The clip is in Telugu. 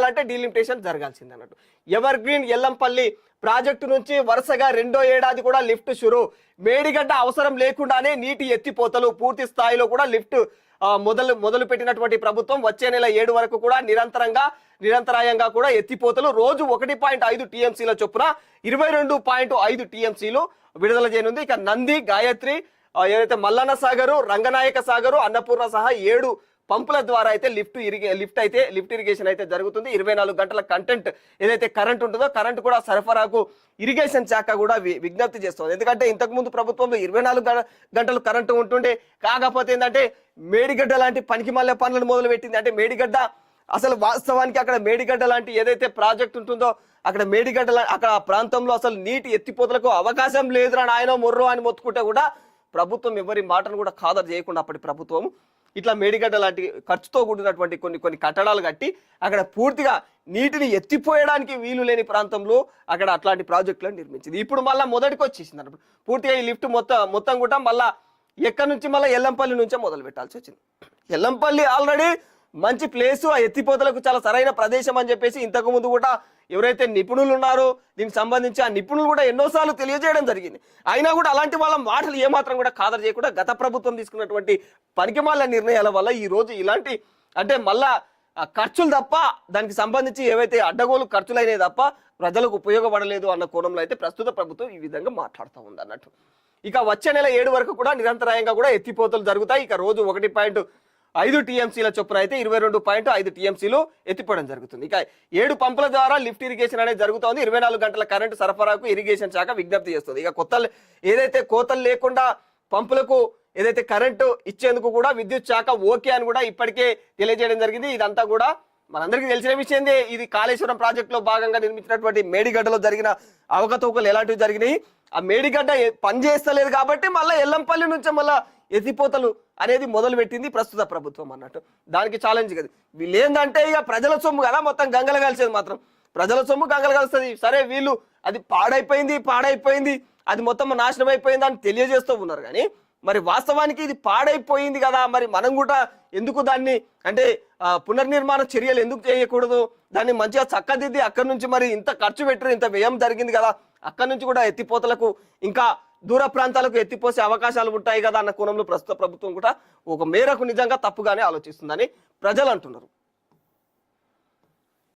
కావాలంటే డీలిమిటేషన్ జరగాల్సింది అన్నట్టు. ఎవర్ గ్రీన్ ఎల్లంపల్లి ప్రాజెక్టు నుంచి వరుసగా రెండో ఏడాది కూడా లిఫ్ట్ షురు. మేడిగడ్డ అవసరం లేకుండానే నీటి ఎత్తిపోతలు పూర్తి స్థాయిలో కూడా లిఫ్ట్ మొదలు పెట్టినటువంటి ప్రభుత్వం వచ్చే నెల 7 వరకు కూడా నిరంతరాయంగా కూడా ఎత్తిపోతలు రోజు 1.5 టీఎంసీల చొప్పున 22.5 టీఎంసీలు విడుదల చేయనుంది. ఇక నంది, గాయత్రి, ఏదైతే మల్లన్న సాగరు, రంగనాయక సాగరు, అన్నపూర్ణ సహా 7 పంపుల ద్వారా అయితే లిఫ్ట్ ఇరిగేషన్ అయితే జరుగుతుంది. 24 గంటల కంటెంట్ ఏదైతే కరెంట్ ఉంటుందో కరెంట్ కూడా సరఫరాకు ఇరిగేషన్ శాఖ కూడా విజ్ఞప్తి చేస్తుంది. ఎందుకంటే ఇంతకుముందు ప్రభుత్వంలో 24 గంటలు కరెంటు ఉంటుండే. కాకపోతే ఏంటంటే మేడిగడ్డ లాంటి పనికి మళ్ళీ పనులను మొదలు పెట్టింది. అంటే మేడిగడ్డ అసలు వాస్తవానికి అక్కడ మేడిగడ్డ లాంటి ఏదైతే ప్రాజెక్ట్ ఉంటుందో అక్కడ అక్కడ ప్రాంతంలో అసలు నీటి ఎత్తిపోతలకు అవకాశం లేదురా నాయనో మొర్రో అని మొత్తుకుంటే కూడా ప్రభుత్వం ఎవరి మాటను కూడా ఖాదరు చేయకుండా అప్పటి ప్రభుత్వం ఇట్లా మేడిగడ్డ లాంటి ఖర్చుతో కూడినటువంటి కొన్ని కట్టడాలు కట్టి అక్కడ పూర్తిగా నీటిని ఎత్తిపోయడానికి వీలు లేని ప్రాంతంలో అక్కడ అట్లాంటి ప్రాజెక్టులను నిర్మించింది. ఇప్పుడు మళ్ళీ మొదటికి వచ్చేసింది అన్నప్పుడు పూర్తిగా ఈ లిఫ్ట్ మొత్తం కూడా మళ్ళీ ఎక్కడి నుంచి మళ్ళీ ఎల్లంపల్లి నుంచే మొదలు పెట్టాల్సి వచ్చింది. ఎల్లంపల్లి ఆల్రెడీ మంచి ప్లేసు, ఆ ఎత్తిపోతలకు చాలా సరైన ప్రదేశం అని చెప్పేసి ఇంతకు ముందు కూడా ఎవరైతే నిపుణులు ఉన్నారో దీనికి సంబంధించి ఆ నిపుణులు కూడా ఎన్నోసార్లు తెలియజేయడం జరిగింది. అయినా కూడా అలాంటి వాళ్ళ మాటలు ఏమాత్రం కూడా ఖాదరు చేయకుండా గత ప్రభుత్వం తీసుకున్నటువంటి పనికిమాల నిర్ణయాల వల్ల ఈ రోజు ఇలాంటి అంటే మళ్ళా ఖర్చులు తప్ప దానికి సంబంధించి ఏవైతే అడ్డగోలు ఖర్చులు అయినాయి తప్ప ప్రజలకు ఉపయోగపడలేదు అన్న కోణంలో అయితే ప్రస్తుత ప్రభుత్వం ఈ విధంగా మాట్లాడుతూ ఉంది అన్నట్టు. ఇక వచ్చే నెల 7 వరకు కూడా నిరంతరాయంగా కూడా ఎత్తిపోతలు జరుగుతాయి. ఇక రోజు 1.5 టీఎంసీల చొప్పున అయితే 22.5 టీఎంసీలు ఎత్తిపోవడం జరుగుతుంది. ఇక 7 పంపుల ద్వారా లిఫ్ట్ ఇరిగేషన్ అనేది జరుగుతోంది. 24 గంటల కరెంటు సరఫరాకు ఇరిగేషన్ శాఖ విజ్ఞప్తి చేస్తుంది. ఇక ఏదైతే కోతలు లేకుండా పంపులకు ఏదైతే కరెంటు ఇచ్చేందుకు కూడా విద్యుత్ శాఖ ఓకే అని కూడా ఇప్పటికే తెలియజేయడం జరిగింది. ఇదంతా కూడా మనందరికీ తెలిసిన విషయందే. ఇది కాళేశ్వరం ప్రాజెక్టులో భాగంగా నిర్మించినటువంటి మేడిగడ్డలో జరిగిన అవకతవకలు ఎలాంటివి జరిగినాయి, ఆ మేడిగడ్డ పనిచేస్తలేదు కాబట్టి మళ్ళీ ఎల్లంపల్లి నుంచే మళ్ళీ ఎత్తిపోతలు అనేది మొదలు పెట్టింది ప్రస్తుత ప్రభుత్వం అన్నట్టు. దానికి ఛాలెంజ్ కదా వీళ్ళు ఏంటంటే ఇక ప్రజల సొమ్ము కదా మొత్తం గంగలు కలిసేది మాత్రం ప్రజల సొమ్ము గంగలు కలుస్తుంది. సరే వీళ్ళు అది పాడైపోయింది అది మొత్తం నాశనం అయిపోయింది అని తెలియజేస్తూ ఉన్నారు. కానీ మరి వాస్తవానికి ఇది పాడైపోయింది కదా, మరి మనం కూడా ఎందుకు దాన్ని అంటే పునర్నిర్మాణ చర్యలు ఎందుకు చేయకూడదు, దాన్ని మంచిగా చక్కదిద్ది అక్కడి నుంచి మరి ఇంత ఖర్చు పెట్టారు, ఇంత వ్యయం జరిగింది కదా, అక్కడి నుంచి కూడా ఎత్తిపోతలకు ఇంకా దూర ప్రాంతాలకు ఎత్తిపోసే అవకాశాలు ఉంటాయి కదా అన్న కోణంలో ప్రస్తుత ప్రభుత్వం కూడా ఒక మేరకు నిజంగా తప్పుగానే ఆలోచిస్తుందని ప్రజలు అంటున్నారు.